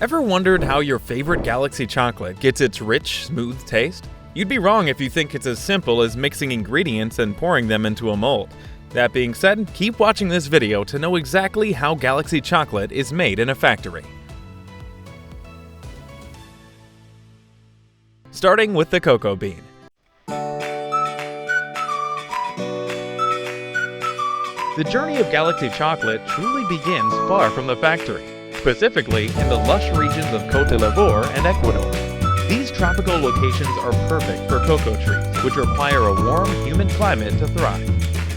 Ever wondered how your favorite Galaxy chocolate gets its rich, smooth taste? You'd be wrong if you think it's as simple as mixing ingredients and pouring them into a mold. That being said, keep watching this video to know exactly how Galaxy chocolate is made in a factory. Starting with the cocoa bean. The journey of Galaxy chocolate truly begins far from the factory, specifically in the lush regions of Côte d'Ivoire and Ecuador. These tropical locations are perfect for cocoa trees, which require a warm, humid climate to thrive.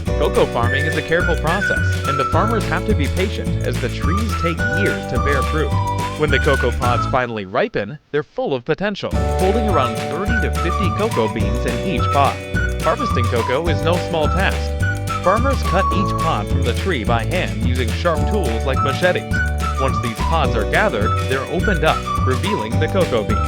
Cocoa farming is a careful process, and the farmers have to be patient as the trees take years to bear fruit. When the cocoa pods finally ripen, they're full of potential, holding around 30 to 50 cocoa beans in each pod. Harvesting cocoa is no small task. Farmers cut each pod from the tree by hand using sharp tools like machetes. Once these pods are gathered, they're opened up, revealing the cocoa beans.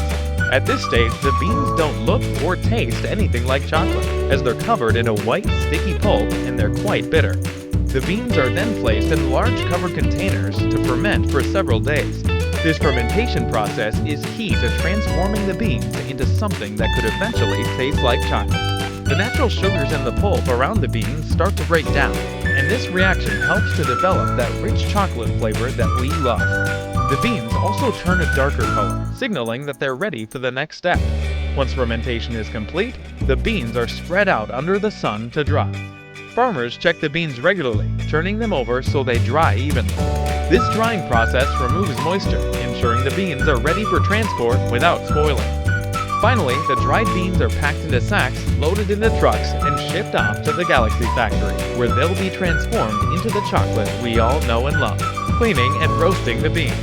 At this stage, the beans don't look or taste anything like chocolate, as they're covered in a white, sticky pulp and they're quite bitter. The beans are then placed in large covered containers to ferment for several days. This fermentation process is key to transforming the beans into something that could eventually taste like chocolate. The natural sugars in the pulp around the beans start to break down, and this reaction helps to develop that rich chocolate flavor that we love. The beans also turn a darker color, signaling that they're ready for the next step. Once fermentation is complete, the beans are spread out under the sun to dry. Farmers check the beans regularly, turning them over so they dry evenly. This drying process removes moisture, ensuring the beans are ready for transport without spoiling. Finally, the dried beans are packed into sacks, loaded into trucks, and shipped off to the Galaxy factory, where they'll be transformed into the chocolate we all know and love. Cleaning and roasting the beans.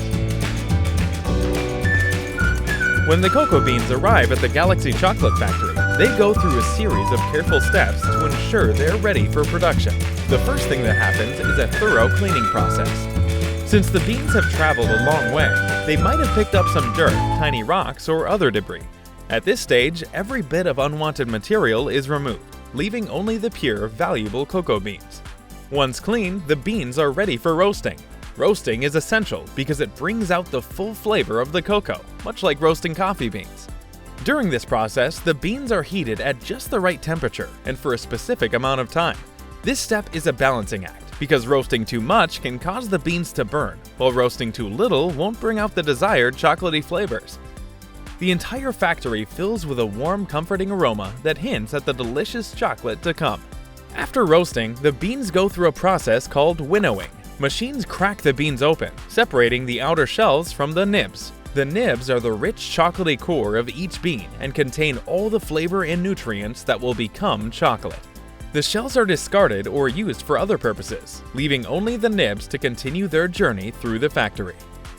When the cocoa beans arrive at the Galaxy chocolate factory, they go through a series of careful steps to ensure they're ready for production. The first thing that happens is a thorough cleaning process. Since the beans have traveled a long way, they might have picked up some dirt, tiny rocks, or other debris. At this stage, every bit of unwanted material is removed, leaving only the pure, valuable cocoa beans. Once clean, the beans are ready for roasting. Roasting is essential because it brings out the full flavor of the cocoa, much like roasting coffee beans. During this process, the beans are heated at just the right temperature and for a specific amount of time. This step is a balancing act because roasting too much can cause the beans to burn, while roasting too little won't bring out the desired chocolatey flavors. The entire factory fills with a warm, comforting aroma that hints at the delicious chocolate to come. After roasting, the beans go through a process called winnowing. Machines crack the beans open, separating the outer shells from the nibs. The nibs are the rich chocolatey core of each bean and contain all the flavor and nutrients that will become chocolate. The shells are discarded or used for other purposes, leaving only the nibs to continue their journey through the factory.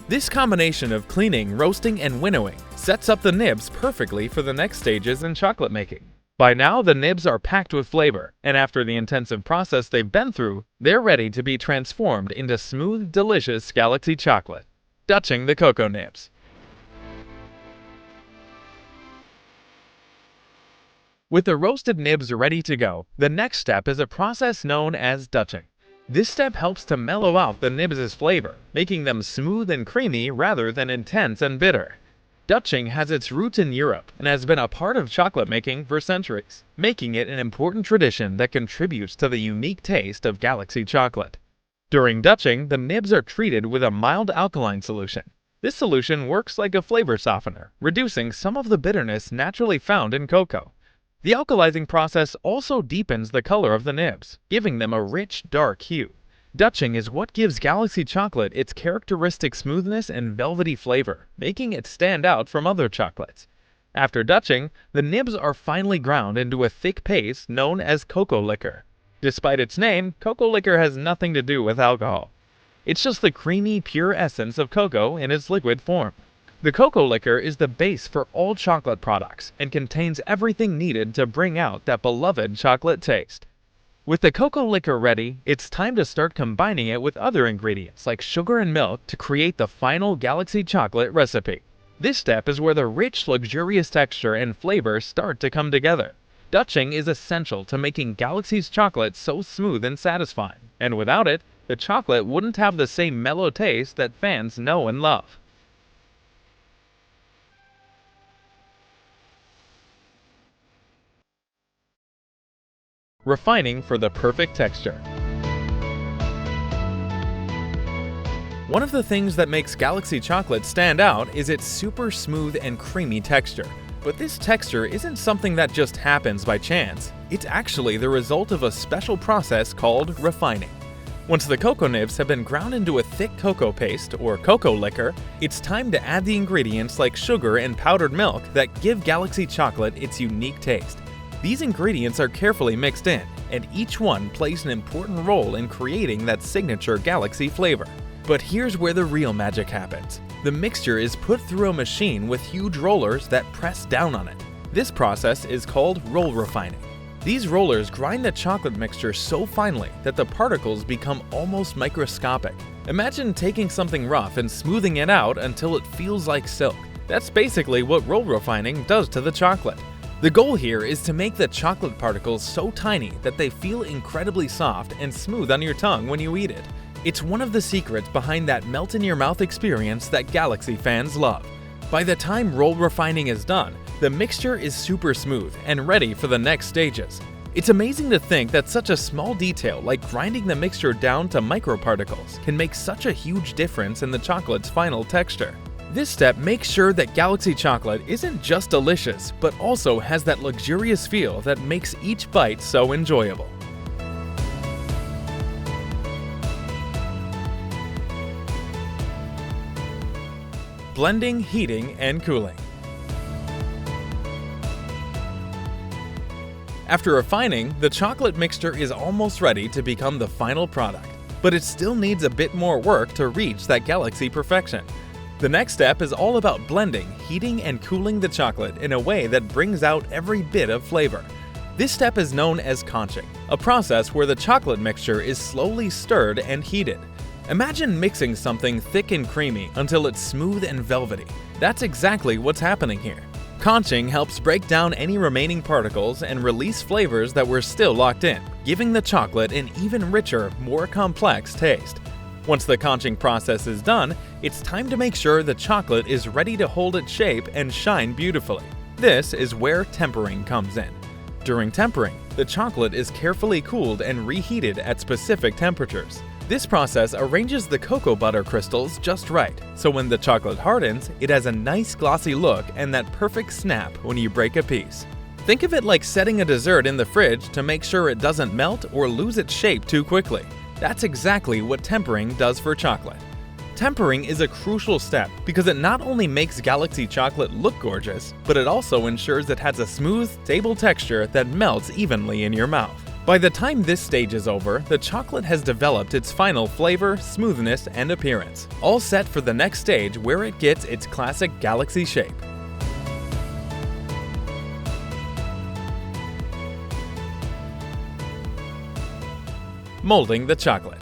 This combination of cleaning, roasting, and winnowing sets up the nibs perfectly for the next stages in chocolate making. By now, the nibs are packed with flavor, and after the intensive process they've been through, they're ready to be transformed into smooth, delicious Galaxy chocolate. Dutching the cocoa nibs. With the roasted nibs ready to go, the next step is a process known as dutching. This step helps to mellow out the nibs' flavor, making them smooth and creamy rather than intense and bitter. Dutching has its roots in Europe and has been a part of chocolate making for centuries, making it an important tradition that contributes to the unique taste of Galaxy chocolate. During dutching, the nibs are treated with a mild alkaline solution. This solution works like a flavor softener, reducing some of the bitterness naturally found in cocoa. The alkalizing process also deepens the color of the nibs, giving them a rich, dark hue. Dutching is what gives Galaxy chocolate its characteristic smoothness and velvety flavor, making it stand out from other chocolates. After dutching, the nibs are finely ground into a thick paste known as cocoa liquor. Despite its name, cocoa liquor has nothing to do with alcohol. It's just the creamy, pure essence of cocoa in its liquid form. The cocoa liquor is the base for all chocolate products and contains everything needed to bring out that beloved chocolate taste. With the cocoa liquor ready, it's time to start combining it with other ingredients like sugar and milk to create the final Galaxy chocolate recipe. This step is where the rich, luxurious texture and flavor start to come together. Dutching is essential to making Galaxy's chocolate so smooth and satisfying, and without it, the chocolate wouldn't have the same mellow taste that fans know and love. Refining for the perfect texture. One of the things that makes Galaxy chocolate stand out is its super smooth and creamy texture. But this texture isn't something that just happens by chance. It's actually the result of a special process called refining. Once the cocoa nibs have been ground into a thick cocoa paste or cocoa liquor, it's time to add the ingredients like sugar and powdered milk that give Galaxy chocolate its unique taste. These ingredients are carefully mixed in, and each one plays an important role in creating that signature Galaxy flavor. But here's where the real magic happens. The mixture is put through a machine with huge rollers that press down on it. This process is called roll refining. These rollers grind the chocolate mixture so finely that the particles become almost microscopic. Imagine taking something rough and smoothing it out until it feels like silk. That's basically what roll refining does to the chocolate. The goal here is to make the chocolate particles so tiny that they feel incredibly soft and smooth on your tongue when you eat it. It's one of the secrets behind that melt-in-your-mouth experience that Galaxy fans love. By the time roll refining is done, the mixture is super smooth and ready for the next stages. It's amazing to think that such a small detail like grinding the mixture down to microparticles can make such a huge difference in the chocolate's final texture. This step makes sure that Galaxy chocolate isn't just delicious, but also has that luxurious feel that makes each bite so enjoyable. Blending, heating, and cooling. After refining, the chocolate mixture is almost ready to become the final product, but it still needs a bit more work to reach that Galaxy perfection. The next step is all about blending, heating, and cooling the chocolate in a way that brings out every bit of flavor. This step is known as conching, a process where the chocolate mixture is slowly stirred and heated. Imagine mixing something thick and creamy until it's smooth and velvety. That's exactly what's happening here. Conching helps break down any remaining particles and release flavors that were still locked in, giving the chocolate an even richer, more complex taste. Once the conching process is done, it's time to make sure the chocolate is ready to hold its shape and shine beautifully. This is where tempering comes in. During tempering, the chocolate is carefully cooled and reheated at specific temperatures. This process arranges the cocoa butter crystals just right, so when the chocolate hardens, it has a nice glossy look and that perfect snap when you break a piece. Think of it like setting a dessert in the fridge to make sure it doesn't melt or lose its shape too quickly. That's exactly what tempering does for chocolate. Tempering is a crucial step because it not only makes Galaxy chocolate look gorgeous, but it also ensures it has a smooth, stable texture that melts evenly in your mouth. By the time this stage is over, the chocolate has developed its final flavor, smoothness, and appearance, all set for the next stage where it gets its classic Galaxy shape. Molding the chocolate.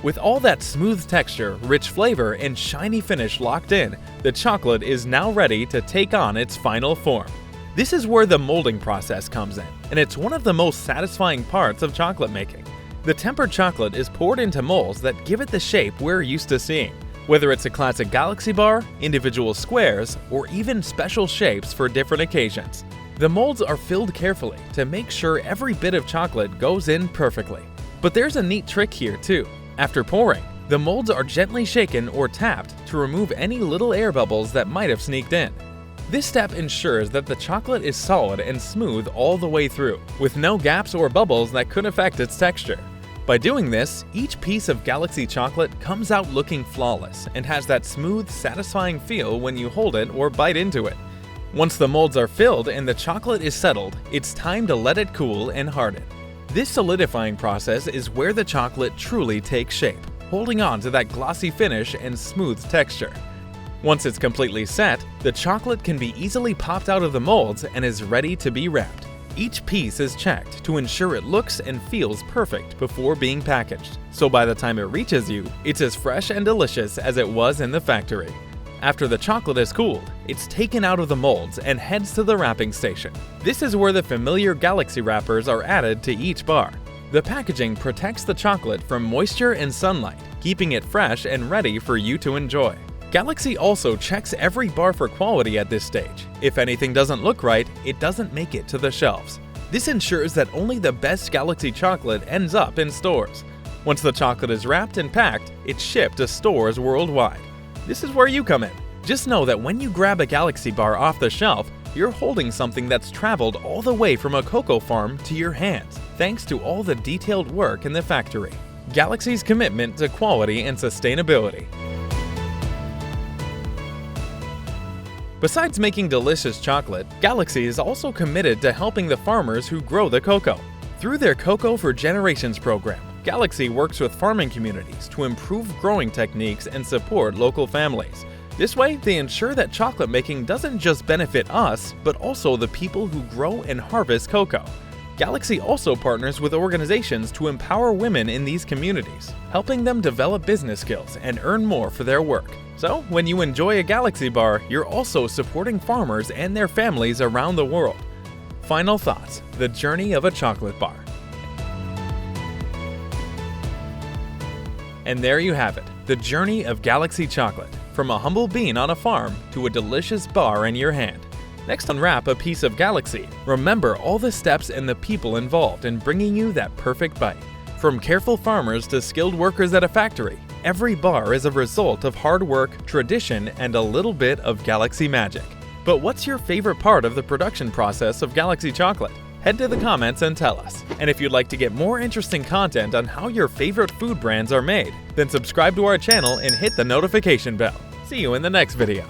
With all that smooth texture, rich flavor, and shiny finish locked in, the chocolate is now ready to take on its final form. This is where the molding process comes in, and it's one of the most satisfying parts of chocolate making. The tempered chocolate is poured into molds that give it the shape we're used to seeing. Whether it's a classic Galaxy bar, individual squares, or even special shapes for different occasions. The molds are filled carefully to make sure every bit of chocolate goes in perfectly. But there's a neat trick here too. After pouring, the molds are gently shaken or tapped to remove any little air bubbles that might have sneaked in. This step ensures that the chocolate is solid and smooth all the way through, with no gaps or bubbles that could affect its texture. By doing this, each piece of Galaxy chocolate comes out looking flawless and has that smooth, satisfying feel when you hold it or bite into it. Once the molds are filled and the chocolate is settled, it's time to let it cool and harden. This solidifying process is where the chocolate truly takes shape, holding on to that glossy finish and smooth texture. Once it's completely set, the chocolate can be easily popped out of the molds and is ready to be wrapped. Each piece is checked to ensure it looks and feels perfect before being packaged, so by the time it reaches you, it's as fresh and delicious as it was in the factory. After the chocolate is cooled, it's taken out of the molds and heads to the wrapping station. This is where the familiar Galaxy wrappers are added to each bar. The packaging protects the chocolate from moisture and sunlight, keeping it fresh and ready for you to enjoy. Galaxy also checks every bar for quality at this stage. If anything doesn't look right, it doesn't make it to the shelves. This ensures that only the best Galaxy chocolate ends up in stores. Once the chocolate is wrapped and packed, it's shipped to stores worldwide. This is where you come in. Just know that when you grab a Galaxy bar off the shelf, you're holding something that's traveled all the way from a cocoa farm to your hands, thanks to all the detailed work in the factory. Galaxy's commitment to quality and sustainability. Besides making delicious chocolate, Galaxy is also committed to helping the farmers who grow the cocoa. Through their Cocoa for Generations program, Galaxy works with farming communities to improve growing techniques and support local families. This way, they ensure that chocolate making doesn't just benefit us, but also the people who grow and harvest cocoa. Galaxy also partners with organizations to empower women in these communities, helping them develop business skills and earn more for their work. So, when you enjoy a Galaxy bar, you're also supporting farmers and their families around the world. Final thoughts: the journey of a chocolate bar. And there you have it, the journey of Galaxy chocolate, from a humble bean on a farm to a delicious bar in your hand. Next, unwrap a piece of Galaxy. Remember all the steps and the people involved in bringing you that perfect bite. From careful farmers to skilled workers at a factory, every bar is a result of hard work, tradition, and a little bit of Galaxy magic. But what's your favorite part of the production process of Galaxy chocolate? Head to the comments and tell us. And if you'd like to get more interesting content on how your favorite food brands are made, then subscribe to our channel and hit the notification bell. See you in the next video.